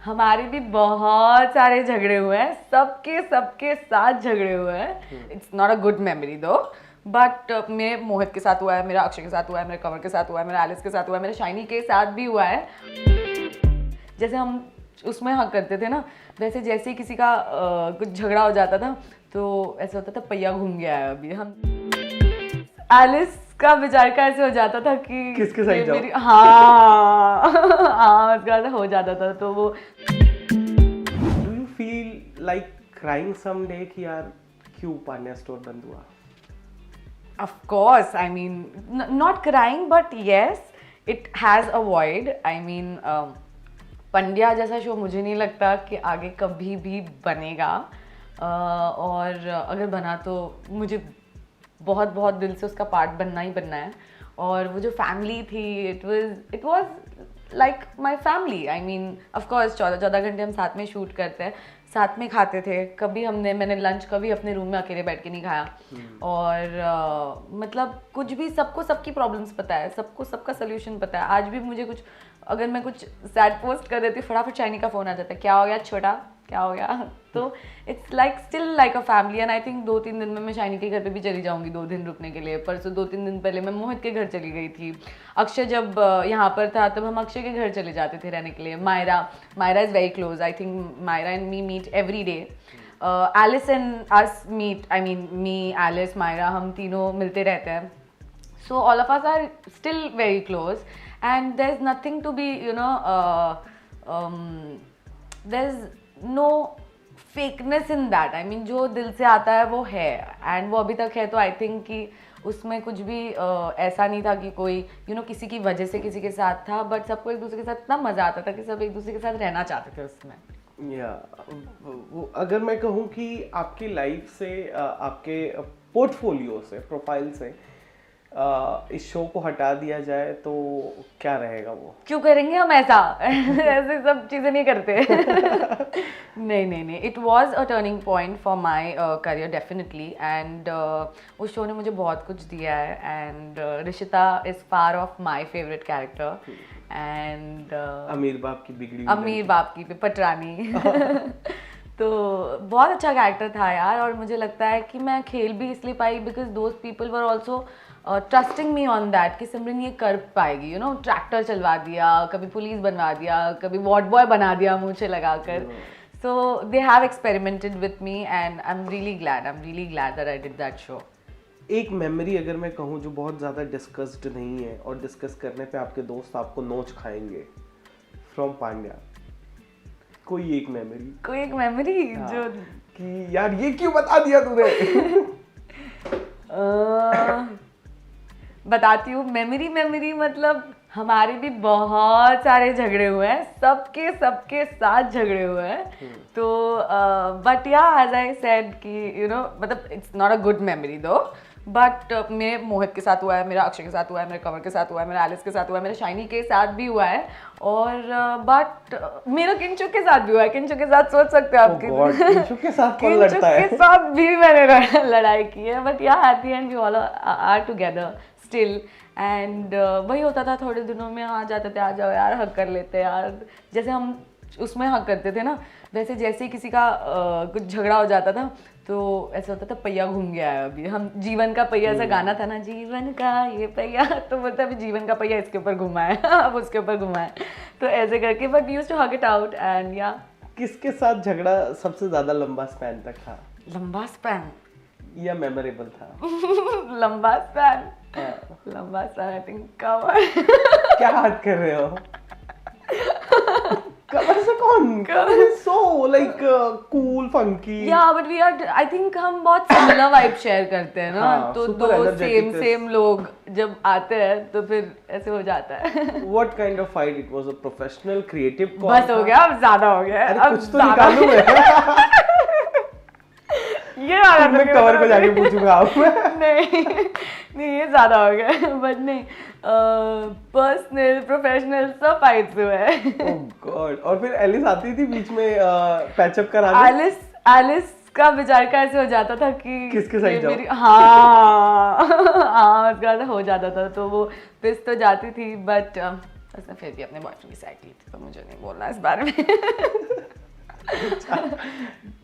हमारे भी बहुत सारे झगड़े हुए हैं, सबके साथ झगड़े हुए हैं. It's not a good memory दो, बट मेरे मोहित के साथ हुआ है, मेरा अक्षय के साथ हुआ है, मेरे कंवर के साथ हुआ है, मेरे एलिस के साथ हुआ है, मेरे शाइनी के साथ भी हुआ है. जैसे हम उसमें हक करते थे ना, वैसे जैसे ही किसी का कुछ झगड़ा हो जाता था तो ऐसा होता था पहिया घूम गया है अभी. हम एलिस का विचार का ऐसे हो जाता था कि किसके साइड जाओ? हाँ हाँ उसका ऐसा हो जाता था. तो वो do you feel like crying someday कि यार क्यों पांड्या स्टोर बंद हुआ? of course, I mean, not crying, but yes, it has a void. I mean, Pandya जैसा शो मुझे नहीं लगता कि आगे कभी भी बनेगा. और अगर बना तो मुझे बहुत बहुत दिल से उसका पार्ट बनना ही बनना है. और वो जो फैमिली थी, it was like my family. I mean, of course 14 घंटे हम साथ में शूट करते हैं, साथ में खाते थे. कभी मैंने लंच कभी अपने रूम में अकेले बैठ के नहीं खाया. और मतलब कुछ भी, सबको सबकी प्रॉब्लम्स पता है, सबको सबका सोल्यूशन पता है. आज भी मुझे कुछ, अगर मैं कुछ सैड पोस्ट कर देती हूँ, फटाफट शाइनी का फ़ोन आ जाता है, क्या हो गया छोटा, क्या हो गया. तो it's like still like a family. And I think 2-3 दिन में मैं शाइनी के घर पे भी चली जाऊंगी 2 दिन रुकने के लिए. परसों 2-3 दिन पहले मैं मोहित के घर चली गई थी. अक्षय जब यहाँ पर था तब हम अक्षय के घर चले जाते थे रहने के लिए. Myra is very close. I think Myra and me meet every day. Alice and us meet, I mean me, Alice, Myra, हम तीनों मिलते रहते हैं. So all of us are still very close, and there's nothing to be, there's no fakeness in that. I mean, जो दिल से आता है वो है, and वो अभी तक है. तो I think कि उसमें कुछ भी ऐसा नहीं था कि कोई किसी की वजह से किसी के साथ था, बट सबको एक दूसरे के साथ इतना मज़ा आता था कि सब एक दूसरे के साथ रहना चाहते थे उसमें. अगर मैं कहूँ कि आपकी लाइफ से, आपके पोर्टफोलियो से, प्रोफाइल से इस शो को हटा दिया जाए तो क्या रहेगा? वो क्यों करेंगे हम ऐसा? ऐसे सब चीज़ें नहीं करते. नहीं, it was a turning point for my career definitely. And उस शो ने मुझे बहुत कुछ दिया है. And Rishita is far of my favourite character. And अमीर बाप की बिगड़ी अमीर बाप की पटरानी. तो बहुत अच्छा कैरेक्टर था यार. और मुझे लगता है कि मैं खेल भी इसलिए पाई because those people were also trusting me on that कि सिमरन ये कर पाएगी. ट्रैक्टर चलवा दिया, कभी पुलिस बनवा दिया, कभी वार्ड बॉय बना दिया मुझे लगाकर. So they have experimented with me and I am really glad that I did that show. एक मेमोरी अगर मैं कहूँ जो बहुत ज़्यादा डिस्कस्ड नहीं है और डिस्कस करने पे आपके दोस्त आपको नोच खाएंगे, फ्रॉम पांड्या, कोई एक मेमोरी जो कि यार ये क्यों बता दिया तूने? बताती हूँ. मेमोरी मतलब हमारे भी बहुत सारे झगड़े हुए हैं, सबके साथ झगड़े हुए हैं. तो बट या एज आई सेड कि मतलब it's not a good memory दो, बट मेरे मोहित के साथ हुआ है, मेरा अक्षय के साथ हुआ है, मेरे कंवर के साथ हुआ है, मेरे एलिस के साथ हुआ है, मेरे शाइनी के साथ भी हुआ है. और बट मेरा किंचु के साथ भी हुआ है. किंचु के साथ सोच सकते हो आप किंचु के साथ कौन लड़ता है? किंचु के साथ भी मैंने लड़ाई की है. But yeah at the end we all are together still. And वही होता था, थोड़े दिनों में आ जाते थे, आ जाओ यार हक कर लेते यार. जैसे हम उसमें हक करते थे ना, वैसे जैसे ही किसी का कुछ झगड़ा हो जाता था तो ऐसा होता था पहिया घूम गया है अभी. हम जीवन का पहिया, ऐसा गाना था ना, जीवन का ये पहिया, तो बोलते अभी जीवन का पहिया इसके ऊपर घुमा है, अब उसके ऊपर घुमा है. तो ऐसे करके but used to hug it out. And या किसके साथ झगड़ा सबसे ज्यादा लंबा स्पैन तक था? लंबा स्पैन या मेमोरेबल था? लंबा स्पैन आई थिंक कवर. क्या हाथ कर रहे हो? कवर से कौन? Cover is so like cool funky. या but we are, I think हम बहुत सिमिलर वाइब शेयर करते हैं ना. तो दो सेम लोग जब आते हैं तो फिर ऐसे हो जाता है. What kind of fight it was? A professional creative call? बस हो गया, अब ज्यादा हो गया. अब कुछ तो निकालू मैं. ये वाला मैं कवर को जाके पूछूंगा आप. नहीं ये ज्यादा हो गया. बट नहीं, पर्सनल प्रोफेशनल सब फाइट्स हुए हैं. ओह गॉड. और फिर एलिस आती थी बीच में पैचअप कराने. एलिस का विचार का ऐसे हो जाता था कि किसके साइड जाओ? हाँ उसका हो जाता था. तो वो पिस तो जाती थी. बट उसने फिर भी अपने बॉयफ्रेंड की साइड ली थी, तो मुझे नहीं बोलना इस बारे में।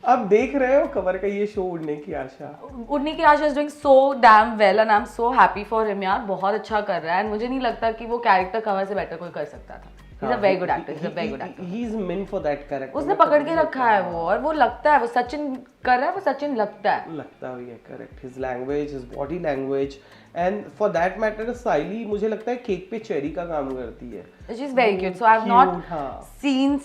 अब देख रहे हो कंवर का ये शो उड़ने Ki Aasha? Udne Ki Aasha is doing so damn well and I am so happy for him यार, बहुत अच्छा कर रहा है। मुझे नहीं लगता कि वो कैरेक्टर कंवर से बेटर कोई कर सकता था। He's a very good actor. He's a very good actor. He is meant for that character. उसने पकड़ के रखा है वो, और वो लगता है वो सचिन कर रहा है, वो सचिन लगता है। लगता है, correct. His language, his body language, and for that matter, साइली मुझे लगता है केक पे चेरी का काम करती है। She is very cute. So I have not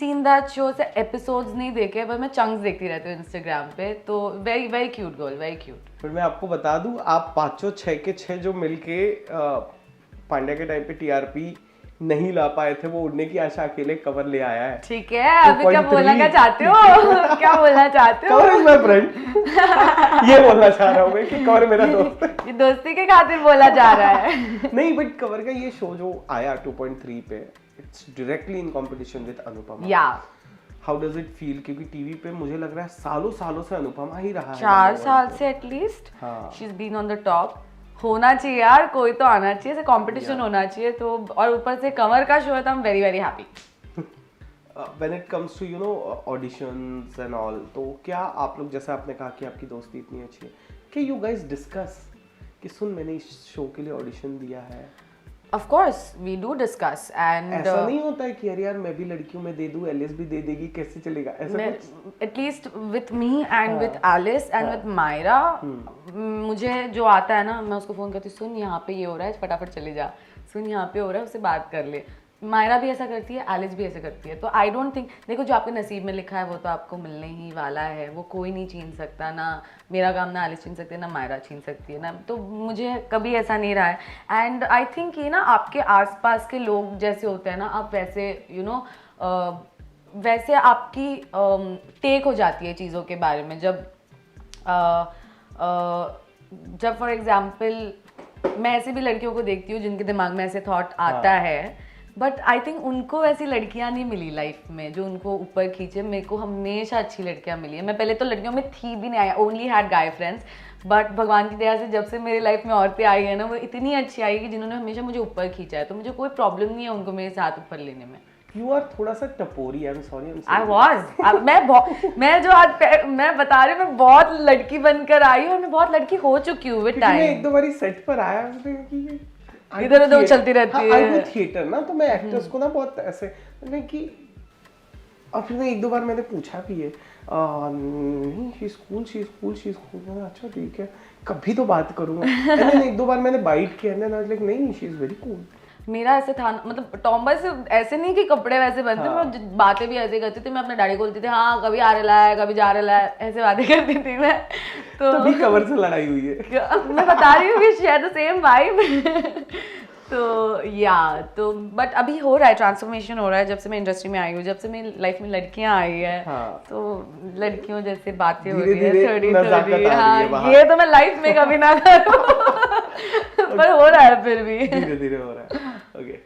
seen that show से episodes नहीं देखे, पर मैं chunks देखती रहती हूँ Instagram पे, तो very very cute girl, very cute. फिर मैं आपको बता दूँ, आप पांचों 6 के 6 जो मिलके पांड्या के टाइम पे टीआरपी नहीं ला पाए थे, वो उड़ने की आशा अकेले कवर ले आया है। ठीक है, अभी क्या बोलना चाहते हो? क्या बोलना चाहते हो? Cover is my friend. ये बोलना चाह रहा हूँ मैं कि कवर मेरा दोस्त है। ये दोस्ती के खातिर बोला जा रहा है। नहीं, बट कवर का ये शो जो आया 2.3 पे, it's directly in competition with Anupama. या हाउ डज इट फील? क्योंकि टीवी पे मुझे लग रहा है सालों सालों से अनुपमा ही रहा है, 4 साल से at least she is been on the top. होना चाहिए यार, कोई तो आना चाहिए, ऐसे कंपटीशन होना चाहिए। तो और ऊपर से कंवर का शो है, तो I am very very happy. When it comes to you know auditions and all, तो क्या आप लोग, जैसे आपने कहा कि आपकी दोस्ती इतनी अच्छी है, कि यू गाइस डिस्कस कि सुन मैंने इस शो के लिए ऑडिशन दिया है? Of course, we do discuss and ऐसा नहीं होता है कि यार मैं भी लड़कियों में दे दूं, एलिस भी दे देगी, कैसे चलेगा ऐसा कुछ? At least with me and with Alice and with Myra, मुझे जो आता है ना, मैं उसको फोन करती हूँ, सुन यहाँ पे ये हो रहा है, फटाफट चले जा, सुन यहाँ पे हो रहा है, उससे बात कर ले। मायरा भी ऐसा करती है, एलिस भी ऐसा करती है। तो आई डोंट थिंक, देखो जो आपके नसीब में लिखा है वो तो आपको मिलने ही वाला है, वो कोई नहीं छीन सकता, ना मेरा काम ना एलिस छीन सकती है, ना मायरा छीन सकती है ना। तो मुझे कभी ऐसा नहीं रहा है। एंड आई थिंक ये ना आपके आसपास के लोग जैसे होते हैं ना, आप वैसे यू नो वैसे आपकी टेक हो जाती है चीज़ों के बारे में। जब फॉर एग्जाम्पल मैं ऐसी भी लड़कियों को देखती हूँ जिनके दिमाग में ऐसे थॉट आता है, बट आई थिंक उनको ऐसी लड़कियां नहीं मिली लाइफ में जो उनको ऊपर खींचे। मेरे को हमेशा अच्छी लड़कियां मिली है। मैं पहले तो लड़कियों में थी भी नहीं, I only had guy friends, but भगवान की दया से जब से मेरे लाइफ में औरतें आई है ना, वो इतनी अच्छी आई कि जिन्होंने हमेशा मुझे ऊपर खींचा है। तो मुझे कोई प्रॉब्लम नहीं है उनको मेरे साथ ऊपर लेने में। You are थोड़ा सा टपोरी, I'm sorry, I was. मैं जो आज मैं बता रही हूँ, मैं बहुत लड़की बनकर आई हूँ और मैं बहुत लड़की हो चुकी हूँ विद टाइम। मैं एक दो बारी सेट पर आया कि इधर उधर चलती रहती है। आई थिएटर ना, तो मैं एक्टर्स को ना बहुत ऐसे मैंने कि, और फिर एक दो बार मैंने पूछा भी है, नहीं शी स्कूल, अच्छा ठीक है कभी तो बात करूँगा। एक दो बार मैंने बाइट किया ना, लाइक नहीं शी इज वेरी कूल। मेरा ऐसे था, मतलब टॉम्बॉय से ऐसे नहीं कि कपड़े वैसे बनते, मैं बातें भी ऐसे करती थी। मैं अपने डैडी को बोलती थी, हाँ कभी आ रहा है, कभी जा रहा है, ऐसे बातें करती थी मैं। तो तभी कवर से लड़ाई हुई है। मैं बता रही हूँ कि शेयर द सेम वाइब। तो या तो बट अभी हो रहा है, ट्रांसफॉर्मेशन हो रहा है जब से मैं इंडस्ट्री में आई हूँ, जब से मेरी लाइफ में लड़कियाँ आई है। तो लड़कियों जैसे बातें हो रही है थोड़ी। हाँ, ये तो मैं लाइफ में कभी ना करूँ। पर हो रहा है फिर भी, धीरे धीरे हो रहा है। ओके।